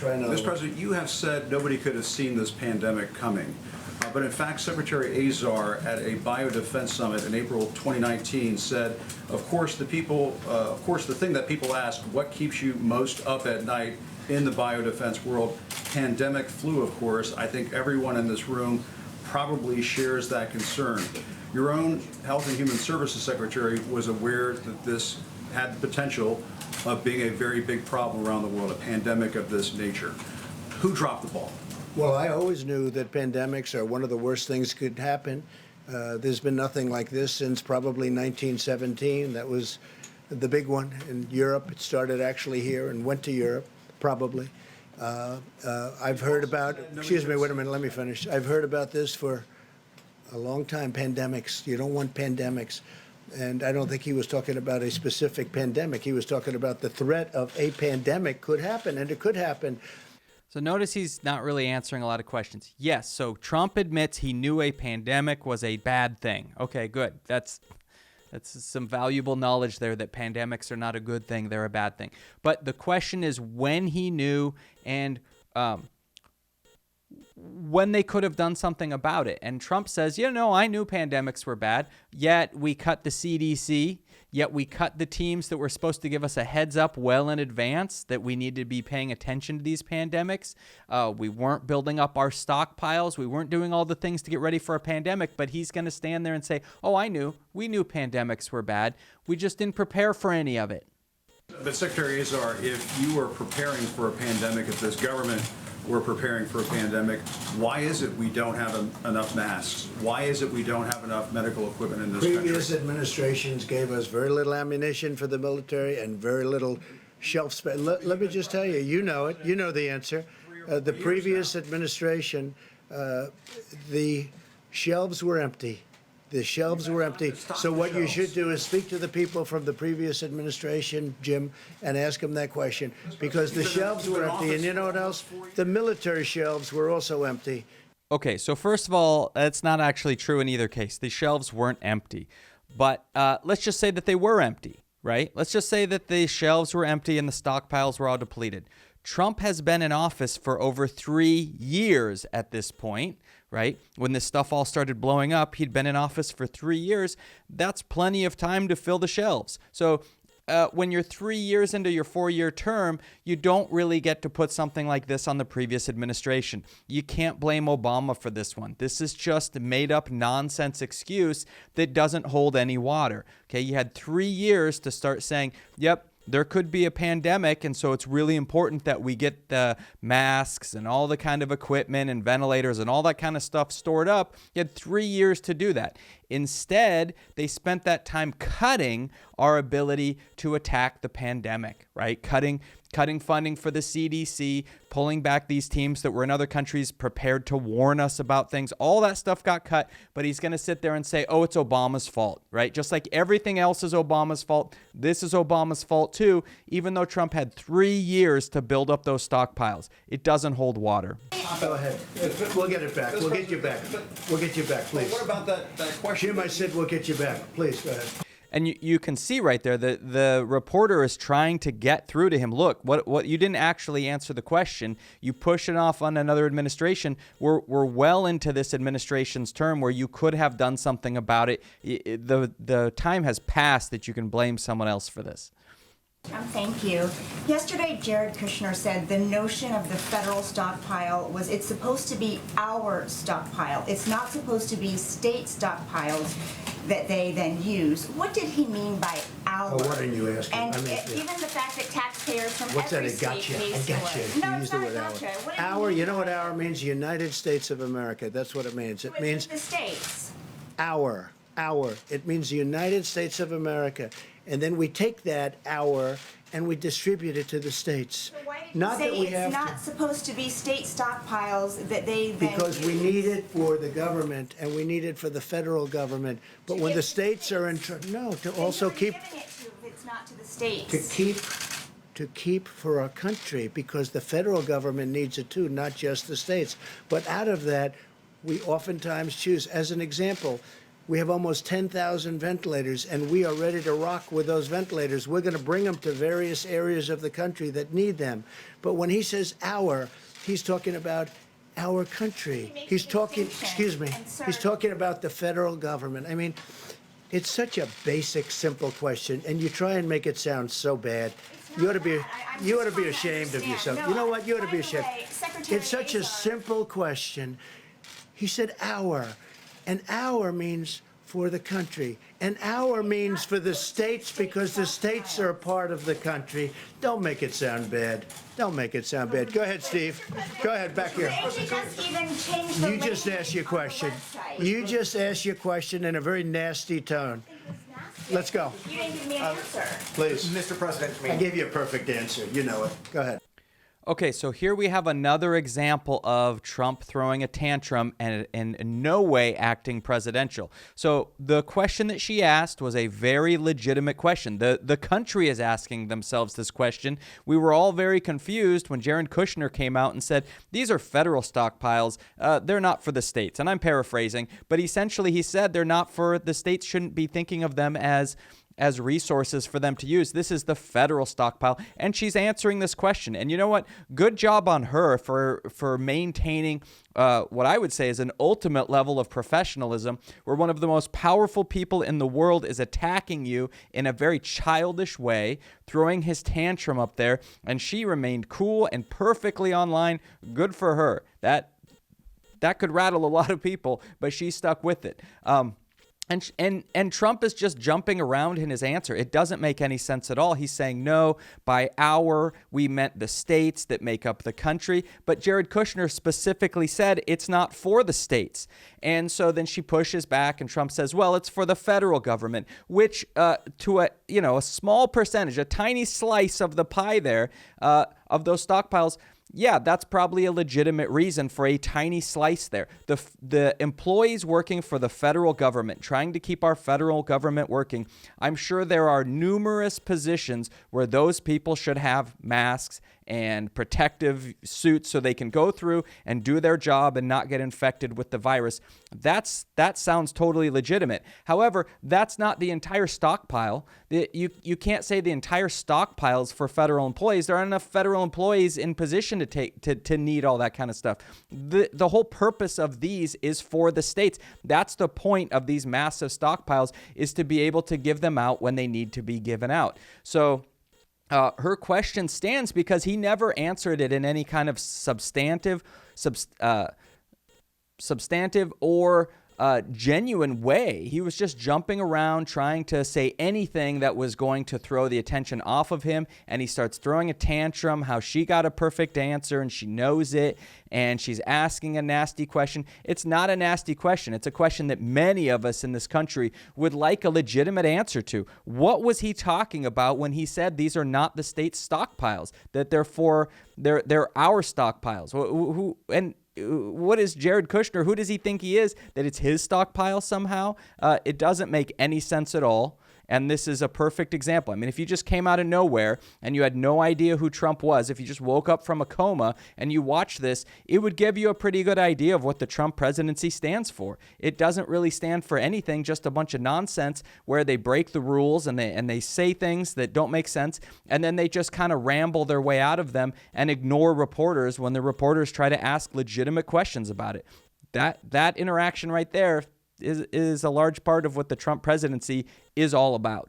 Mr. President, you have said nobody could have seen this pandemic coming. But in fact, Secretary Azar at a biodefense summit in April 2019 said, of course, the thing that people ask, what keeps you most up at night in the biodefense world? Pandemic flu, of course. I think everyone in this room probably shares that concern. Your own Health and Human Services Secretary was aware that this had the potential of being a very big problem around the world, a pandemic of this nature. Who dropped the ball? Well, I always knew that pandemics are one of the worst things could happen. There's been nothing like this since probably 1917. That was the big one in Europe. It started actually here and went to Europe, probably. I've heard about, excuse me, wait a minute, let me finish. I've heard about this for a long time, pandemics. You don't want pandemics. And I don't think he was talking about a specific pandemic. He was talking about the threat of a pandemic could happen, and it could happen. So notice he's not really answering a lot of questions. Yes, so Trump admits he knew a pandemic was a bad thing. Okay, good. That's some valuable knowledge there that pandemics are not a good thing, they're a bad thing. But the question is when he knew and when they could have done something about it. And Trump says, I knew pandemics were bad, yet we cut the CDC, yet we cut the teams that were supposed to give us a heads up well in advance that we need to be paying attention to these pandemics. We weren't building up our stockpiles. We weren't doing all the things to get ready for a pandemic, but he's going to stand there and say, we knew pandemics were bad. We just didn't prepare for any of it. But Secretary Azar, if you were preparing for a pandemic, if this government were preparing for a pandemic, why is it we don't have enough masks? Why is it we don't have enough medical equipment in this country? Previous administrations gave us very little ammunition for the military and very little shelf space. Let me just tell you, you know it. You know the answer. The previous administration, the shelves were empty. The shelves were empty. So what you should do is speak to the people from the previous administration, Jim, and ask them that question. Because the shelves were empty. And you know what else? The military shelves were also empty. Okay, so first of all, that's not actually true in either case. The shelves weren't empty. But let's just say that they were empty, right? Let's just say that the shelves were empty and the stockpiles were all depleted. Trump has been in office for over 3 years at this point, right? When this stuff all started blowing up, he'd been in office for 3 years. That's plenty of time to fill the shelves. So when you're 3 years into your 4-year term, you don't really get to put something like this on the previous administration. You can't blame Obama for this one. This is just a made-up nonsense excuse that doesn't hold any water. Okay, you had 3 years to start saying, yep, there could be a pandemic, and so it's really important that we get the masks and all the kind of equipment and ventilators and all that kind of stuff stored up. You had 3 years to do that. Instead, they spent that time cutting our ability to attack the pandemic, right? Cutting funding for the CDC, pulling back these teams that were in other countries prepared to warn us about things. All that stuff got cut, but he's going to sit there and say, oh, it's Obama's fault, right? Just like everything else is Obama's fault, this is Obama's fault too, even though Trump had 3 years to build up those stockpiles. It doesn't hold water. Go ahead. We'll get it back. We'll get you back. We'll get you back, please. What about that question? Jim, I said we'll get you back. Please, go ahead. And you can see right there that the reporter is trying to get through to him. Look, what you didn't actually answer the question. You push it off on another administration. We're well into this administration's term where you could have done something about it. The time has passed that you can blame someone else for this. Thank you. Yesterday, Jared Kushner said the notion of the federal stockpile was it's supposed to be our stockpile. It's not supposed to be state stockpiles that they then use. What did he mean by our? Oh, what are you asking? And even the fact that taxpayers from What's every that? I state got you. pays I got for you. it. You No, used it's the not word a gotcha. What did Our, he you know mean? what our means? United States of America. That's what it means. It means the states. our. It means the United States of America. And then we take that our and we distribute it to the states. So why did you Not say that we it's have not supposed to be state stockpiles that they then because we use? need it for the government and we need it for the federal government. But when the give to states are in no, to Then also who are you keep giving it to if it's not to the states? to keep for our country, because the federal government needs it too, not just the states. But out of that, we oftentimes choose, as an example, We have almost 10,000 ventilators, and we are ready to rock with those ventilators. We're going to bring them to various areas of the country that need them. But when he says our, he's talking about our country. He's talking, excuse me, he's talking about the federal government. I mean, it's such a basic, simple question, and you try and make it sound so bad. You ought to be ashamed of yourself. You know what? You ought to be ashamed. It's such a simple question. He said our, and our means for the country, and our means for the states, because the states are a part of the country. Don't make it sound bad. Don't make it sound bad. Go ahead, Steve. Go ahead, back here. You just asked your question. You just asked your question in a very nasty tone. Let's go. You didn't give me an answer. Please. Mr. President, I gave you a perfect answer. You know it. Go ahead. Okay, so here we have another example of Trump throwing a tantrum and in no way acting presidential. So the question that she asked was a very legitimate question. The country is asking themselves this question. We were all very confused when Jared Kushner came out and said, these are federal stockpiles. They're not for the states. And I'm paraphrasing, but essentially he said they're not for the states, shouldn't be thinking of them as resources for them to use. This is the federal stockpile, and she's answering this question. And you know what? Good job on her for maintaining what I would say is an ultimate level of professionalism, where one of the most powerful people in the world is attacking you in a very childish way, throwing his tantrum up there, and she remained cool and perfectly online. Good for her. That could rattle a lot of people, but she stuck with it. And Trump is just jumping around in his answer. It doesn't make any sense at all. He's saying, no, by our, we meant the states that make up the country. But Jared Kushner specifically said it's not for the states. And so then she pushes back, and Trump says, well, it's for the federal government, which to a small percentage, a tiny slice of the pie there, of those stockpiles, yeah, that's probably a legitimate reason for a tiny slice there. The employees working for the federal government, trying to keep our federal government working, I'm sure there are numerous positions where those people should have masks and protective suits so they can go through and do their job and not get infected with the virus. That sounds totally legitimate. However, that's not the entire stockpile. You can't say the entire stockpile's for federal employees. There aren't enough federal employees in position to need all that kind of stuff. The whole purpose of these is for the states. That's the point of these massive stockpiles, is to be able to give them out when they need to be given out. So her question stands because he never answered it in any kind of substantive or genuine way. He was just jumping around trying to say anything that was going to throw the attention off of him, and he starts throwing a tantrum how she got a perfect answer and she knows it, and she's asking a nasty question. It's not a nasty question. It's a question that many of us in this country would like a legitimate answer to. What was he talking about when he said these are not the state's stockpiles, that they're our stockpiles? What is Jared Kushner? Who does he think he is, that it's his stockpile somehow? It doesn't make any sense at all. And this is a perfect example. I mean, if you just came out of nowhere and you had no idea who Trump was, if you just woke up from a coma and you watched this, it would give you a pretty good idea of what the Trump presidency stands for. It doesn't really stand for anything, just a bunch of nonsense where they break the rules and they say things that don't make sense, and then they just kind of ramble their way out of them and ignore reporters when the reporters try to ask legitimate questions about it. That interaction right there is a large part of what the Trump presidency is all about.